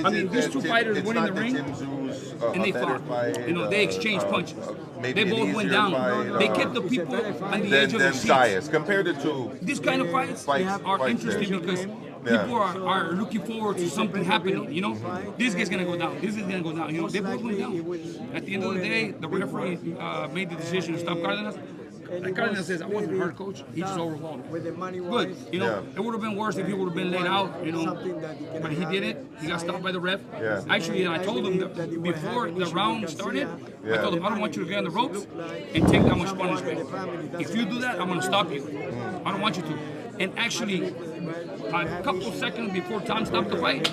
I mean, these two fighters went in the ring and they fought. They exchanged punches. They both went down. They kept the people on the edge of their seats. Diaz. Compared it to This kind of fights are interesting because people are looking forward to something happening. This guy's gonna go down. This is gonna go down. They both went down. At the end of the day, the referee made the decision to stop Cardenas. Like Cardenas says, I wasn't hurt, coach. He just overwhelmed me. Good. It would have been worse if he would have been laid out, but he didn't. He got stopped by the ref. Actually, I told him that before the round started, I told him, I don't want you to get on the ropes and take that much punishment. If you do that, I'm going to stop you. I don't want you to. And actually, a couple seconds before time stopped the fight,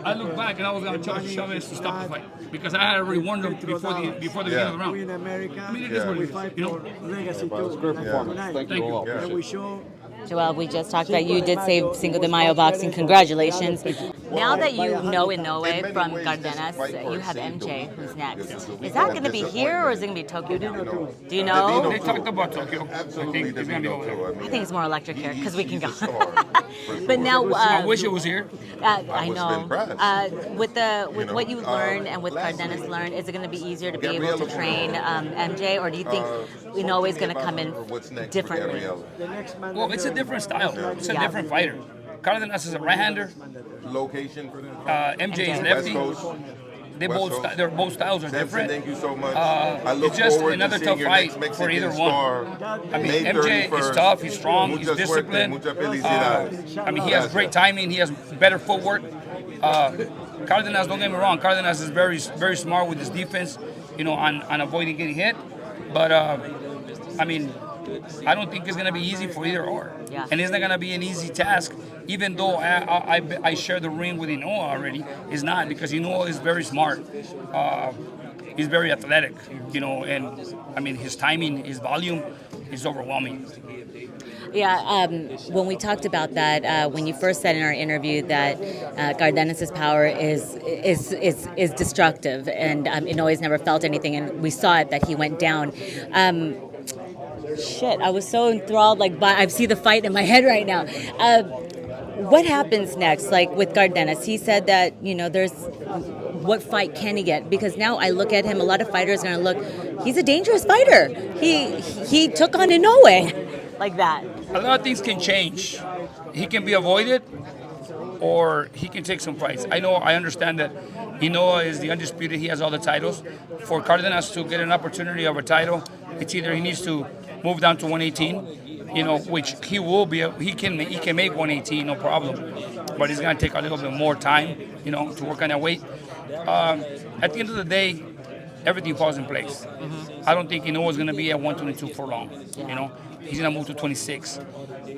I looked back and I was going to charge Chavez to stop the fight because I had already warned him before the beginning of the round. I mean, it is what it is, It was a great performance. Thank you. Joel, we just talked about you did save Cinco de Mayo boxing. Congratulations. Now that you know Inoue from Cardenas, you have MJ who's next. Is that going to be here or is it going to be Tokyo? Do you know? They talked about Tokyo. I think it's going to be over there. I think it's more electric here because we can go. But now, I wish it was here. I know. With what you learned and with Cardenas learned, is it going to be easier to be able to train MJ, or do you think Inoue is going to come in differently? Well, it's a different style. It's a different fighter. Cardenas is a right-hander. Location. MJ is lefty. Their both styles are different. Thank you so much. It's just another tough fight for either one. I mean, MJ is tough. He's strong. He's disciplined. I mean, he has great timing. He has better footwork. Cardenas, don't get me wrong. Cardenas is very, very smart with his defense. On avoiding getting hit. But I mean, I don't think it's going to be easy for either or. Yeah. And it's not going to be an easy task, even though I share the ring with Inoue already. It's not, because Inoue is very smart. He's very athletic, and I mean, his timing, his volume is overwhelming. Yeah, when we talked about that, when you first said in our interview that Cardenas' power is destructive, and Inoue's never felt anything, and we saw it that he went down. I was so enthralled. I see the fight in my head right now. What happens next? With Cardenas, he said that there's what fight can he get? Because now I look at him, a lot of fighters are going to look. He's a dangerous fighter. He took on Inoue like that. A lot of things can change. He can be avoided, or he can take some fights. I understand that Inoue is the undisputed. He has all the titles. For Cardenas to get an opportunity of a title, it's either he needs to move down to 118, which he will be. He can make 118, no problem. But he's going to take a little bit more time, to work on that weight. At the end of the day, everything falls in place. Mm-hmm. I don't think Inoue is going to be at 122 for long. He's going to move to 26.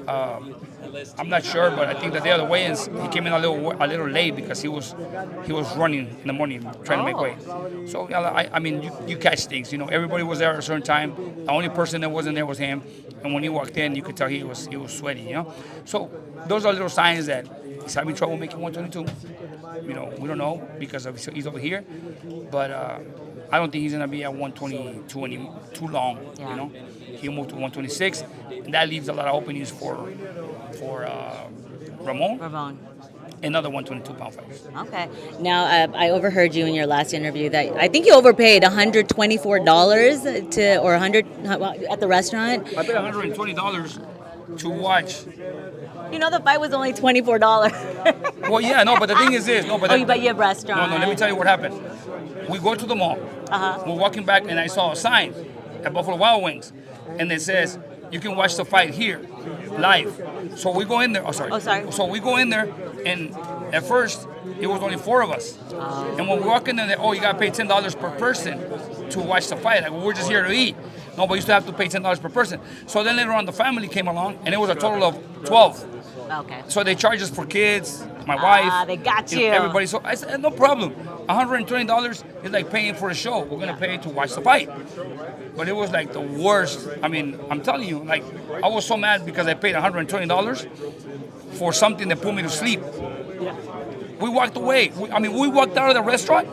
I'm not sure, but I think that the other weigh-ins, he came in a little late because he was running in the morning trying to make weight. So I mean, you catch things. Everybody was there at a certain time. The only person that wasn't there was him. And when he walked in, you could tell he was sweaty. So those are little signs that he's having trouble making 122. We don't know because he's over here, but I don't think he's gonna be at 122 too long. Yeah. He'll move to 126, and that leaves a lot of openings for Ramon. Another 122-pound fighter. Okay. Now, I overheard you in your last interview that I think you overpaid $124 or $100 at the restaurant. I paid $120 to watch. The fight was only $24. Well, yeah, no, but the thing is this. But you have restaurant. No, let me tell you what happened. We go to the mall. We're walking back, and I saw a sign at Buffalo Wild Wings, and it says, you can watch the fight here, live. So we go in there. Oh, sorry. So we go in there, and at first, it was only 4 of us. And when we walk in there, you got to pay $10 per person to watch the fight. We're just here to eat. No, but you still have to pay $10 per person. So then later on, the family came along, and it was a total of 12. Okay. So they charge us for kids, my wife. They got you. Everybody. So I said, no problem. $120 is like paying for a show. We're going to pay to watch the fight. But it was like the worst. I mean, I'm telling you, I was so mad because I paid $120 for something that put me to sleep. Yeah. We walked away. We walked out of the restaurant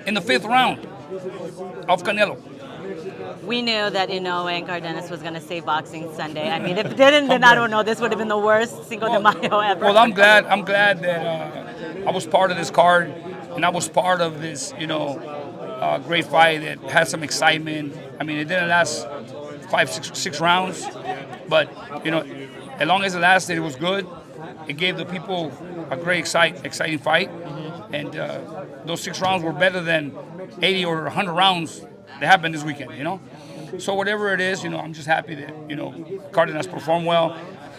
in the 5th round of Canelo. We knew that Inoue and Cardenas was going to save boxing Sunday. I mean, if it didn't, then I don't know. This would have been the worst Cinco de Mayo ever. Well, I'm glad that I was part of this card. and I was part of this, great fight that had some excitement. I mean, it didn't last 6 rounds, but as long as it lasted, it was good. It gave the people a great, exciting fight, and those 6 rounds were better than 80 or 100 rounds that happened this weekend. So whatever it is, I'm just happy that Cardenas performed well.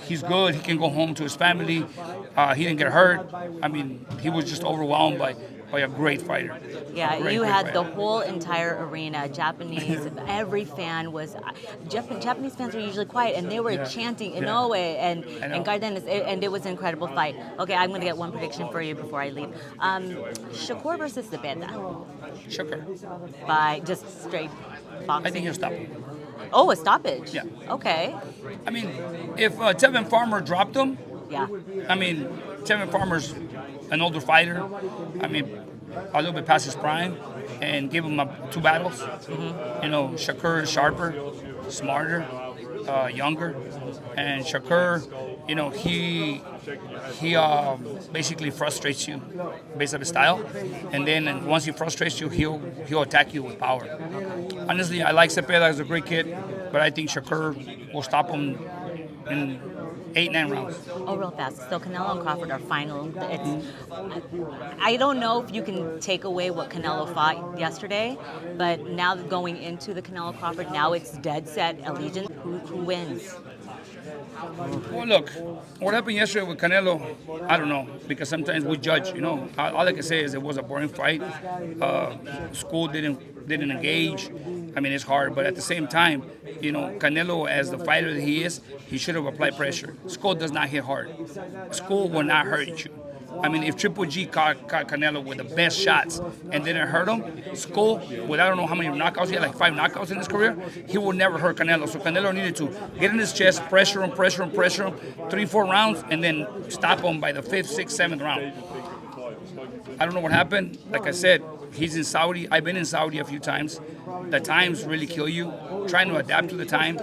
He's good. He can go home to his family. He didn't get hurt. I mean, he was just overwhelmed by a great fighter. Yeah, great had fighter. the whole entire arena, Japanese, every fan was, Japanese fans are usually quiet, and they were chanting Inoue and Cardenas, and it was an incredible fight. Okay, I'm going to get one prediction for you before I leave. Shakur versus Zepeda. Shakur. By just straight boxing. I think he'll stop him. Oh, a stoppage? Yeah. Okay. I mean, if Tevin Farmer dropped him, Yeah. I mean, Tevin Farmer's an older fighter. I mean, a little bit past his prime, and give him 2 battles. Shakur is sharper, smarter, younger, and Shakur, he basically frustrates you based on his style, and then once he frustrates you, he'll attack you with power. Honestly, I like Zepeda as a great kid, but I think Shakur will stop him in 8-9 rounds. Oh, real fast. So Canelo and Crawford are final. I don't know if you can take away what Canelo fought yesterday, but now going into the Canelo Crawford, now it's dead set allegiance. Who wins? Well, look, what happened yesterday with Canelo, I don't know, because sometimes we judge, All I can say is it was a boring fight. Scull didn't engage. I mean, it's hard, but at the same time, Canelo, as the fighter that he is, he should have applied pressure. Scull does not hit hard. Scull will not hurt you. I mean, if Triple G caught Canelo with the best shots and didn't hurt him, Scull, with I don't know how many knockouts, he had like 5 knockouts in his career, he will never hurt Canelo. So Canelo needed to get in his chest, pressure him, 3-4 rounds, and then stop him by the 5th, 6th, 7th round. I don't know what happened. Like I said, he's in Saudi. I've been in Saudi a few times. The times really kill you. Trying to adapt to the time.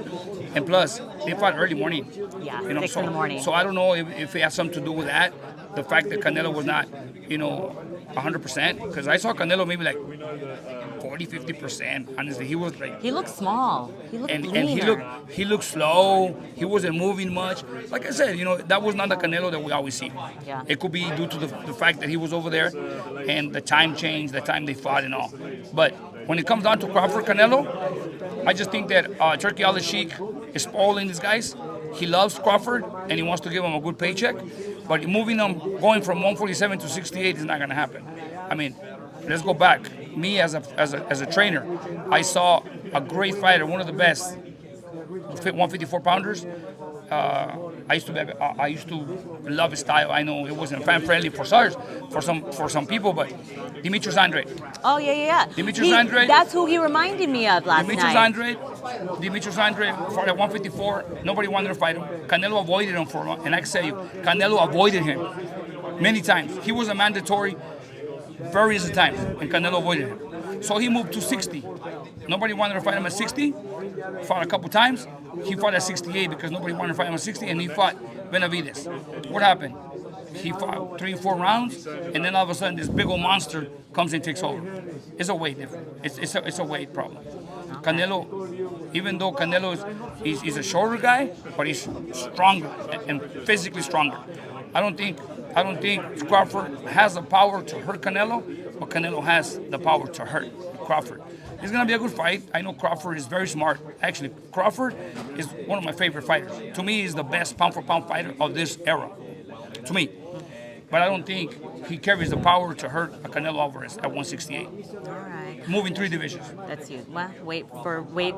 And plus, they fought early morning. Yeah, 6 in the morning. So I don't know if it has something to do with that. The fact that Canelo was not, 100%. Because I saw Canelo maybe like 40-50%. Honestly, he was like. He looked small. He looked and leaner. he looked slow. He wasn't moving much. Like I said, that was not the Canelo that we always see. Yeah. It could be due to the fact that he was over there, and the time changed, the time they fought and all. But when it comes down to Crawford Canelo, I just think that Turkey Al-Sheikh is spoiling these guys. He loves Crawford, and he wants to give him a good paycheck. But moving them, going from 147 to 68 is not going to happen. I mean, let's go back. Me as a trainer, I saw a great fighter, one of the best, 154 pounders. I used to love his style. I know it wasn't fan friendly for some people, but Demetrius Andrade. Oh yeah. Demetrius Andrade. That's who he reminded me of last night. Demetrius Andrade fought at 154. Nobody wanted to fight him. Canelo avoided him for a while, and I can tell you, Canelo avoided him many times. He was a mandatory various times, and Canelo avoided him. So he moved to 60. Nobody wanted to fight him at 60. Fought a couple times. He fought at 68 because nobody wanted to fight him at 60, and he fought Benavides. What happened? He fought 3-4 rounds, and then all of a sudden this big old monster comes and takes over. It's a weight difference. It's a weight problem. Canelo, even though Canelo is a shorter guy, but he's stronger and physically stronger. I don't think Crawford has the power to hurt Canelo, but Canelo has the power to hurt Crawford. It's going to be a good fight. I know Crawford is very smart. Actually, Crawford is one of my favorite fighters. To me, he's the best pound-for-pound fighter of this era. To me. But I don't think he carries the power to hurt a Canelo Alvarez at 168. All right. Moving 3 divisions. That's huge. Well, weight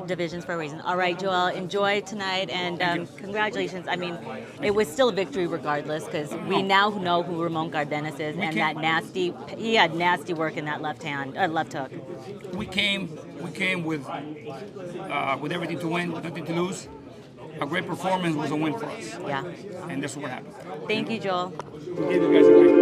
divisions for a reason. All right, Joel, enjoy tonight, and congratulations. I mean, it was still a victory regardless, because we now know who Ramon Cardenas is, and he had nasty work in that left hook. We came with everything to win, nothing to lose. A great performance was a win for us. Yeah. And this is what happened. Thank you, Joel. We gave you guys a great